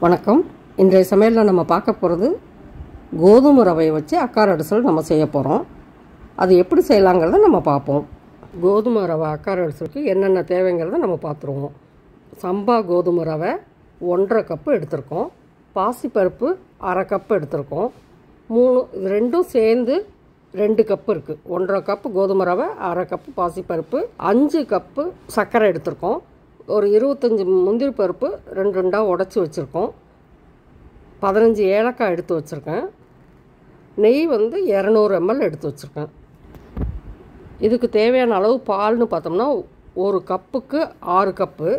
வணக்கம். இன்றைய சமையலில் நம்ம பார்க்க போகிறது கோதுமை ரவையை வச்சு அக்கார அடிசல் நம்ம செய்ய போகிறோம். அது எப்படி செய்யலாங்கிறத நம்ம பார்ப்போம். கோதுமை ரவை அக்கார அடிசலுக்கு என்னென்ன தேவைங்கிறத நம்ம பார்த்துருவோம். சம்பா கோதுமை ரவை 1.5 கப்பு எடுத்திருக்கோம். பாசிப்பருப்பு 1/2 கப்பு எடுத்திருக்கோம். இது ரெண்டும் சேர்ந்து 2 கப்பு இருக்குது. 1.5 கப்பு கோதுமை ரவை, 1/2 கப்பு பாசிப்பருப்பு, 5 கப்பு சர்க்கரை எடுத்திருக்கோம். ஒரு 25 முந்திரி பருப்பு 2 உடச்சி வச்சுருக்கோம். 15 ஏலக்காய் எடுத்து வச்சுருக்கேன். நெய் 200 ml எடுத்து வச்சுருக்கேன். இதுக்கு தேவையான அளவு பால்னு பார்த்தோம்னா 1 கப்புக்கு 6 கப்பு,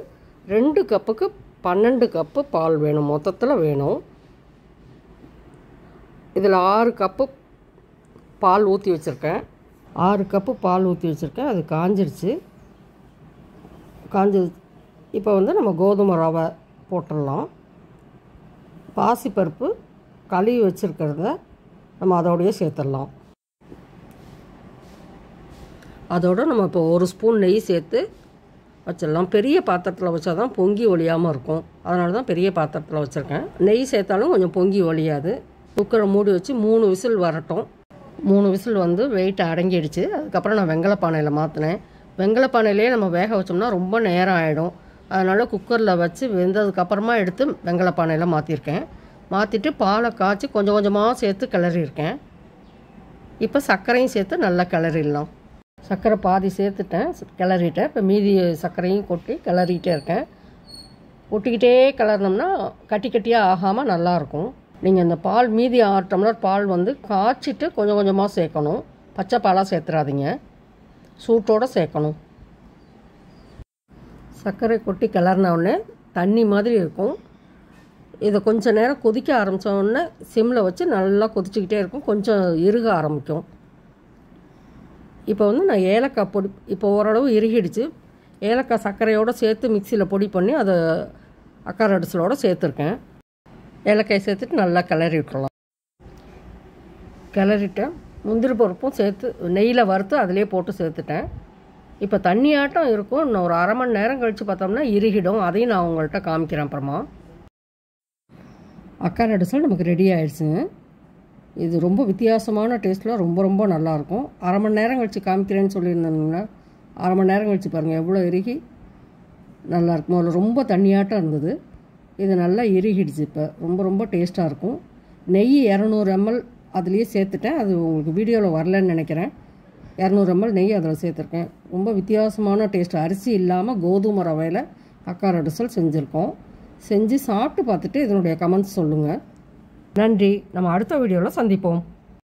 2 கப்புக்கு 12 கப்பு பால் வேணும், மொத்தத்தில் வேணும். இதில் 6 கப்பு பால் ஊற்றி வச்சுருக்கேன். 6 கப்பு பால் ஊற்றி வச்சுருக்கேன். அது காஞ்சிருச்சு. இப்போ நம்ம கோதுமை ரவை போட்டுடலாம். பாசிப்பருப்பு கழுவி வச்சுருக்கிறத நம்ம அதோடையே சேர்த்துடலாம். அதோடு நம்ம இப்போ 1 ஸ்பூன் நெய் சேர்த்து வச்சிடலாம். பெரிய பாத்திரத்தில் வச்சா தான் பொங்கி ஒழியாமல் இருக்கும். அதனால தான் பெரிய பாத்திரத்தில் வச்சுருக்கேன். நெய் சேர்த்தாலும் கொஞ்சம் பொங்கி ஒழியாது. குக்கரை மூடி வச்சு 3 விசில் வரட்டும். 3 விசில் வெயிட் அடங்கிடுச்சு. அதுக்கப்புறம் நான் வெங்கல பானையில் மாற்றினேன். வெங்கல பானையிலே நம்ம வேக வச்சோம்னா ரொம்ப நேரம் ஆகிடும். அதனால் குக்கரில் வச்சு வெந்ததுக்கப்புறமா எடுத்து வெங்கல பானையில் மாற்றிருக்கேன். மாற்றிட்டு பாலை காய்ச்சி கொஞ்சம் கொஞ்சமாக சேர்த்து கிளறியிருக்கேன். இப்போ சர்க்கரையும் சேர்த்து நல்லா கிளறிடலாம். சர்க்கரை பாதி சேர்த்துட்டேன், கிளறிட்டேன். இப்போ மீதி சர்க்கரையும் கொட்டி கிளறிட்டே இருக்கேன். கொட்டிக்கிட்டே கிளறினோம்னா கட்டி கட்டியாக ஆகாமல் நல்லாயிருக்கும். நீங்கள் இந்த பால் மீதி 6 டம்ளர் பால் காய்ச்சிட்டு கொஞ்சம் கொஞ்சமாக சேர்க்கணும். பச்சை பாலாக சேர்த்துறாதீங்க, சூட்டோடு சேர்க்கணும். சர்க்கரை கொட்டி கிளறினோடனே தண்ணி மாதிரி இருக்கும். இதை கொஞ்சம் நேரம் கொதிக்க ஆரம்பித்தோடனே சிம்மில் வச்சு நல்லா கொதிச்சிக்கிட்டே இருக்கும். கொஞ்சம் இறுக ஆரம்பிக்கும். இப்போ நான் ஏலக்காய் பொடி, இப்போ ஓரளவு இறுகிடுச்சு. ஏலக்காய் சர்க்கரையோடு சேர்த்து மிக்சியில் பொடி பண்ணி அதை அக்கார அடிசலோடு சேர்த்துருக்கேன். ஏலக்காய் சேர்த்துட்டு நல்லா கிளறி விட்டுறலாம். கிளறிட்டேன். முந்திரி பருப்பும் சேர்த்து நெய்யில் வறுத்து அதிலே போட்டு சேர்த்துட்டேன். இப்போ தண்ணியாட்டம் இருக்கும். இன்னும் ஒரு 1/2 மணி நேரம் கழித்து பார்த்தோம்னா இறுகிடும். அதையும் நான் உங்கள்கிட்ட காமிக்கிறேன் அப்புறமா. அக்கார அடிசல் நமக்கு ரெடி ஆகிடுச்சுங்க. இது ரொம்ப வித்தியாசமான டேஸ்ட்டில் ரொம்ப ரொம்ப நல்லாயிருக்கும். 1/2 மணி நேரம் கழித்து காமிக்கிறேன்னு சொல்லியிருந்தானுங்களா, 1/2 மணி நேரம் கழித்து பாருங்கள் எவ்வளோ இறுகி நல்லாயிருக்கும். அதில் ரொம்ப தண்ணியாட்டம் இருந்தது. இது நல்லா இறுகிடுச்சு. இப்போ ரொம்ப ரொம்ப டேஸ்ட்டாக இருக்கும். நெய் 200 ml அதுலேயே சேர்த்துட்டேன். அது உங்களுக்கு வீடியோவில் வரலன்னு நினைக்கிறேன். 200 ml நெய் அதில் சேர்த்துருக்கேன். ரொம்ப வித்தியாசமான டேஸ்ட். அரிசி இல்லாமல் கோதுமை ரவையில் அக்கார அடிசல் செஞ்சுருக்கோம். செஞ்சு சாப்பிட்டு பார்த்துட்டு இதனுடைய கமெண்ட்ஸ் சொல்லுங்கள். நன்றி. நம்ம அடுத்த வீடியோவில் சந்திப்போம்.